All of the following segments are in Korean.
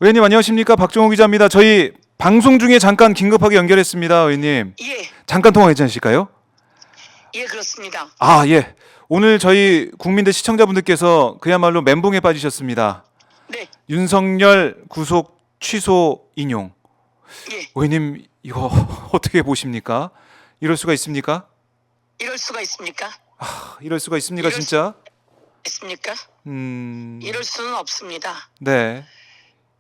의원님 안녕하십니까? 박종호 기자입니다. 저희 방송 중에 잠깐 긴급하게 연결했습니다. 의원님. 예, 잠깐 통화 괜찮으실까요? 예, 그렇습니다. 아, 예. 오늘 저희 국민들 시청자분들께서 그야말로 멘붕에 빠지셨습니다. 네, 윤석열 구속 취소 인용. 예, 의원님 이거 어떻게 보십니까? 이럴 수가 있습니까? 이럴 수가 있습니까? 이럴 수가 있습니까, 이럴 진짜? 있습니까? 음. 이럴 수는 없습니다. 네.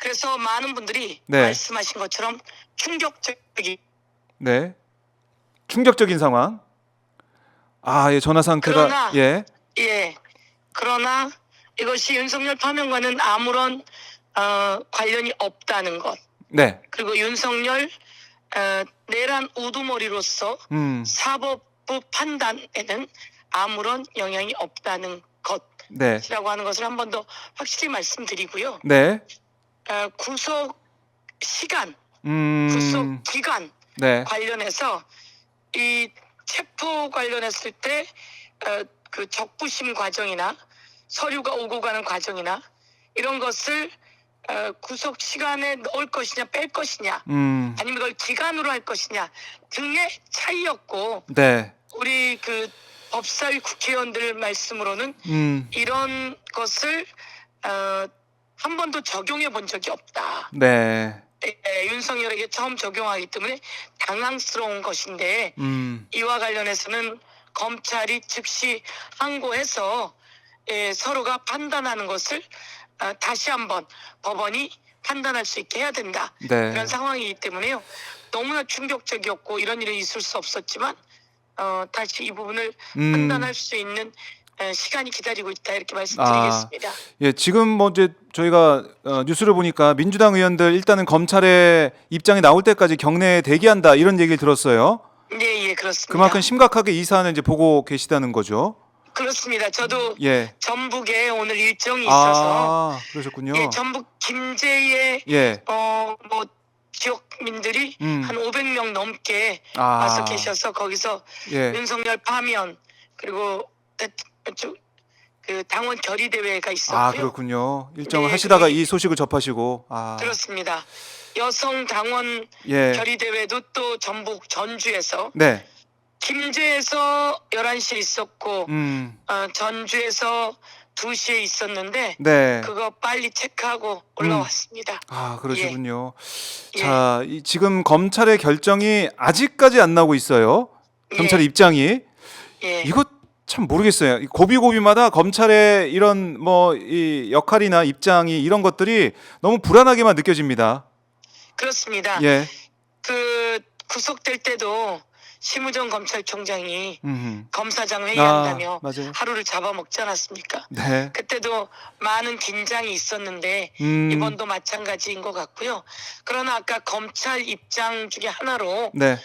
그래서 많은 분들이 네. 말씀하신 것처럼 충격적인 네. 충격적인 상황. 아, 예, 전화 상태가 그러나 예. 예, 그러나 이것이 윤석열 파면과는 아무런 관련이 없다는 것. 네. 그리고 윤석열 내란 우두머리로서 음. 사법부 판단에는 아무런 영향이 없다는 네. 것이라고 하는 것을 한 번 더 확실히 말씀드리고요. 네. 구속 시간, 구속 기간 네. 관련해서 이 체포 관련했을 때 그 적부심 과정이나 서류가 오고 가는 과정이나 이런 것을 구속 시간에 넣을 것이냐 뺄 것이냐 아니면 이걸 기간으로 할 것이냐 등의 차이였고 네. 우리 그 법사위 국회의원들 말씀으로는 이런 것을 한 번도 적용해 본 적이 없다. 네. 윤석열에게 처음 적용하기 때문에 당황스러운 것인데 이와 관련해서는 검찰이 즉시 항고해서 서로가 판단하는 것을 다시 한번 법원이 판단할 수 있게 해야 된다. 네. 그런 상황이기 때문에요. 너무나 충격적이었고 이런 일이 있을 수 없었지만 다시 이 부분을 판단할 수 있는 시간이 기다리고 있다 이렇게 말씀드리겠습니다. 예, 지금 뭐 이제 저희가 뉴스를 보니까 민주당 의원들 일단은 검찰의 입장이 나올 때까지 경내에 대기한다 이런 얘기를 들었어요. 네, 예, 그렇습니다. 그만큼 심각하게 이 사안을 이제 보고 계시다는 거죠. 그렇습니다. 저도 예. 전북에 오늘 일정이 있어서 그러셨군요. 예, 전북 김제의 예. 뭐 지역민들이 한 500명 넘게 아. 와서 계셔서 거기서 예. 윤석열 파면 그리고 그 당원 결의 대회가 있었고요. 그렇군요. 일정을 네, 하시다가 그리고 이 소식을 접하시고. 그렇습니다. 여성 당원 예. 결의 대회도 또 전북 전주에서 네. 김제에서 11시에 있었고 전주에서 2시에 있었는데 네. 그거 빨리 체크하고 올라왔습니다. 그러시군요. 예. 자, 지금 검찰의 결정이 아직까지 안 나오고 있어요. 검찰의 입장이. 예. 이거 참 모르겠어요. 고비고비마다 검찰의 이런 뭐 이 역할이나 입장이 이런 것들이 너무 불안하게만 느껴집니다. 그렇습니다. 예. 그 구속될 때도 심우정 검찰총장이 검사장 회의한다며 맞아요. 하루를 잡아먹지 않았습니까? 네. 그때도 많은 긴장이 있었는데 이번도 마찬가지인 것 같고요. 그러나 아까 검찰 입장 중에 하나로 네.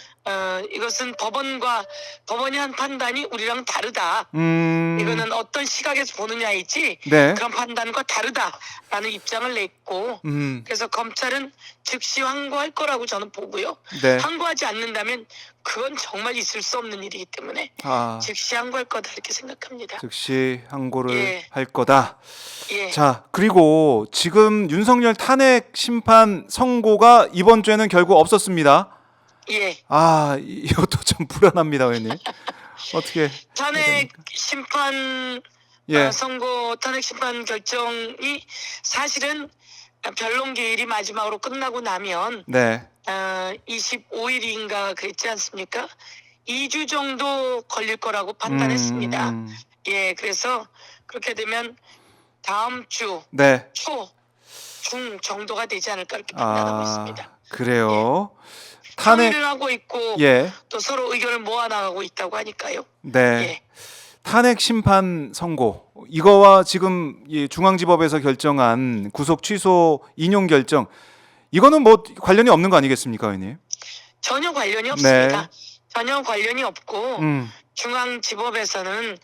이것은 법원이 한 판단이 우리랑 다르다. 이거는 어떤 시각에서 보느냐이지 네. 그런 판단과 다르다라는 입장을 냈고 그래서 검찰은 즉시 항고할 거라고 저는 보고요. 네. 항고하지 않는다면 그건 정말 있을 수 없는 일이기 때문에 즉시 항고할 거다 이렇게 생각합니다. 즉시 항고를 예. 할 거다. 예. 자, 그리고 지금 윤석열 탄핵 심판 선고가 이번 주에는 결국 없었습니다. 예. 이것도 좀 불안합니다, 의원님. 어떻게? 탄핵 심판 예. 선고 탄핵 심판 결정이 사실은 변론 기일이 마지막으로 끝나고 나면 네. 25일인가 그랬지 않습니까? 2주 정도 걸릴 거라고 판단했습니다. 예, 그래서 그렇게 되면 다음 주 네. 초, 중 정도가 되지 않을까 이렇게 판단하고 있습니다. 그래요. 탄핵을 하고 있고 예. 또 서로 의견을 모아나가고 있다고 하니까요. 네. 예. 탄핵 심판 선고 이거와 지금 이 중앙지법에서 결정한 구속 취소 인용 결정 이거는 뭐 관련이 없는 거 아니겠습니까, 의원님? 전혀 관련이 없습니다. 네. 전혀 관련이 없고 음. 중앙지법에서는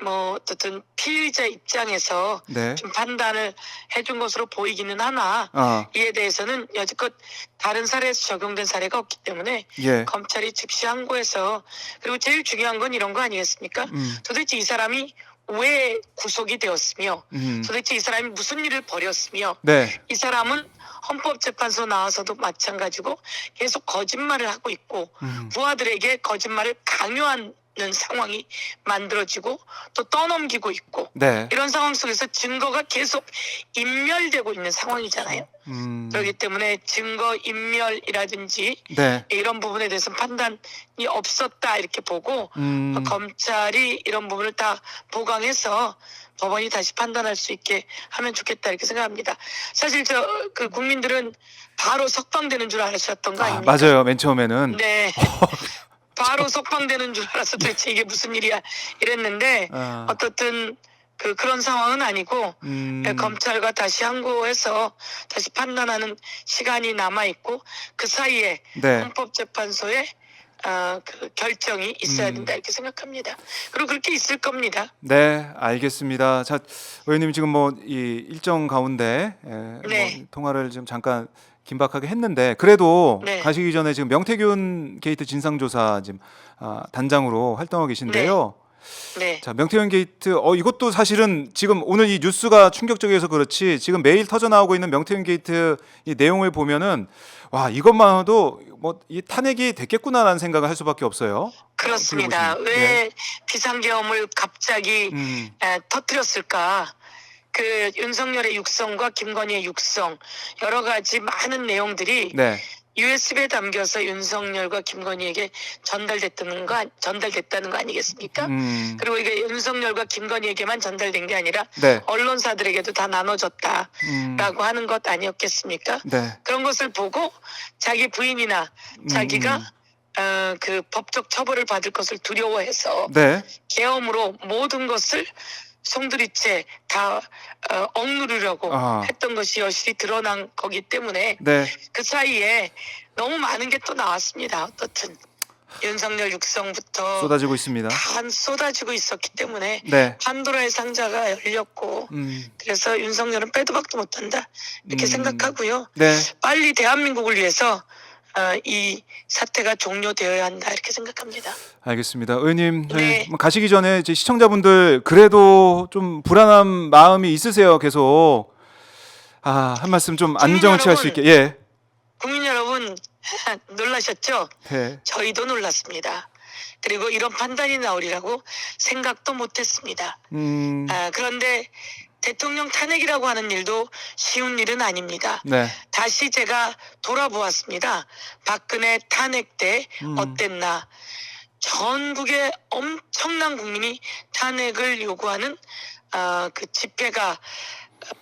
뭐 어쨌든 피의자 입장에서 네. 좀 판단을 해준 것으로 보이기는 하나 이에 대해서는 여지껏 다른 사례에서 적용된 사례가 없기 때문에 예. 검찰이 즉시 항고해서 그리고 제일 중요한 건 이런 거 아니겠습니까? 도대체 이 사람이 왜 구속이 되었으며 도대체 이 사람이 무슨 일을 벌였으며 네. 이 사람은 헌법재판소 나와서도 마찬가지고 계속 거짓말을 하고 있고 부하들에게 거짓말을 강요하는 상황이 만들어지고 또 떠넘기고 있고 네. 이런 상황 속에서 증거가 계속 인멸되고 있는 상황이잖아요. 그렇기 때문에 증거 인멸이라든지 네. 이런 부분에 대해서 판단이 없었다 이렇게 보고 검찰이 이런 부분을 다 보강해서 법원이 다시 판단할 수 있게 하면 좋겠다 이렇게 생각합니다. 사실 그 국민들은 바로 석방되는 줄 알았었던 거 아닙니까? 맞아요. 맨 처음에는. 네. 바로 석방되는 줄 알았어. 도대체 이게 무슨 일이야 이랬는데 어떻든 그런 상황은 아니고 검찰과 다시 항고해서 다시 판단하는 시간이 남아 있고 그 사이에 네. 헌법재판소에 그 결정이 있어야 된다 이렇게 생각합니다. 그리고 그렇게 있을 겁니다. 네, 알겠습니다. 자, 의원님 지금 뭐 이 일정 가운데 네. 뭐 통화를 좀 잠깐 긴박하게 했는데 그래도 네. 가시기 전에 지금 명태균 게이트 진상조사 지금 단장으로 활동하고 계신데요. 네. 자, 명태균 게이트 이것도 사실은 지금 오늘 이 뉴스가 충격적이어서 그렇지 지금 매일 터져 나오고 있는 명태균 게이트 이 내용을 보면은 와 이것만으로도 뭐 이 탄핵이 됐겠구나라는 생각을 할 수밖에 없어요. 그렇습니다. 어떻게 보시나요? 왜 네. 비상계엄을 갑자기 터뜨렸을까? 그 윤석열의 육성과 김건희의 육성 여러 가지 많은 내용들이 네. USB에 담겨서 윤석열과 김건희에게 전달됐다는 거 아니겠습니까? 그리고 이게 윤석열과 김건희에게만 전달된 게 아니라 네. 언론사들에게도 다 나눠졌다라고 하는 것 아니었겠습니까? 네. 그런 것을 보고 자기 부인이나 자기가 그 법적 처벌을 받을 것을 두려워해서 네. 계엄으로 모든 것을 송두리째 다 억누르려고 했던 것이 여실히 드러난 거기 때문에 네. 그 사이에 너무 많은 게 또 나왔습니다. 어떻든 윤석열 육성부터 쏟아지고 있습니다. 다 쏟아지고 있었기 때문에 네. 판도라의 상자가 열렸고 그래서 윤석열은 빼도 박도 못한다 이렇게 생각하고요. 네. 빨리 대한민국을 위해서 이 사태가 종료되어야 한다 이렇게 생각합니다. 알겠습니다. 의원님 네. 가시기 전에 이제 시청자분들 그래도 좀 불안한 마음이 있으세요. 계속 한 말씀 좀 안정을 취할 수 있게. 예. 국민 여러분 놀라셨죠? 네. 저희도 놀랐습니다. 그리고 이런 판단이 나오리라고 생각도 못했습니다. 그런데 대통령 탄핵이라고 하는 일도 쉬운 일은 아닙니다. 네. 다시 제가 돌아보았습니다. 박근혜 탄핵 때 어땠나. 전국의 엄청난 국민이 탄핵을 요구하는 그 집회가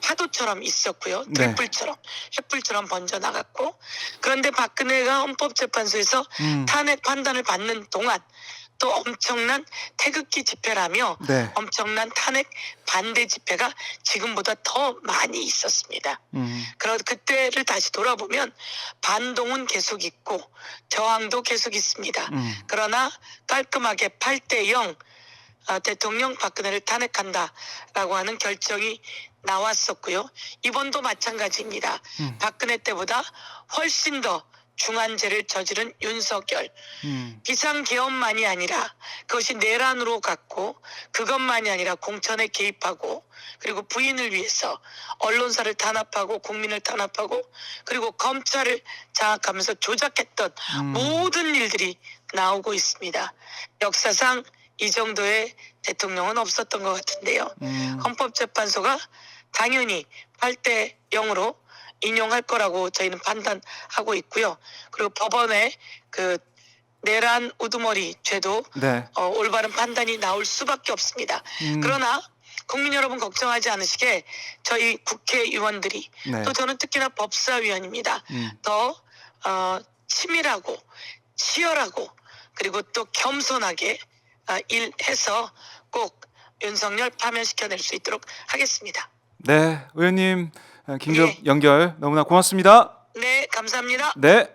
파도처럼 있었고요. 네. 횃불처럼 번져나갔고 그런데 박근혜가 헌법재판소에서 탄핵 판단을 받는 동안 또 엄청난 태극기 집회라며 네. 엄청난 탄핵 반대 집회가 지금보다 더 많이 있었습니다. 그때를 다시 돌아보면 반동은 계속 있고 저항도 계속 있습니다. 그러나 깔끔하게 8대0 대통령 박근혜를 탄핵한다라고 하는 결정이 나왔었고요. 이번도 마찬가지입니다. 박근혜 때보다 훨씬 더 중한 죄를 저지른 윤석열 비상계엄만이 아니라 그것이 내란으로 갔고 그것만이 아니라 공천에 개입하고 그리고 부인을 위해서 언론사를 탄압하고 국민을 탄압하고 그리고 검찰을 장악하면서 조작했던 모든 일들이 나오고 있습니다. 역사상 이 정도의 대통령은 없었던 것 같은데요. 헌법재판소가 당연히 8대0으로 인용할 거라고 저희는 판단하고 있고요. 그리고 법원의 그 내란 우두머리 죄도 네. 올바른 판단이 나올 수밖에 없습니다. 그러나 국민 여러분 걱정하지 않으시게 저희 국회의원들이 네. 또 저는 특히나 법사위원입니다. 더 치밀하고 치열하고 그리고 또 겸손하게 일해서 꼭 윤석열 파면시켜낼 수 있도록 하겠습니다. 네, 의원님 긴급 네. 연결 너무나 고맙습니다. 네, 감사합니다. 네.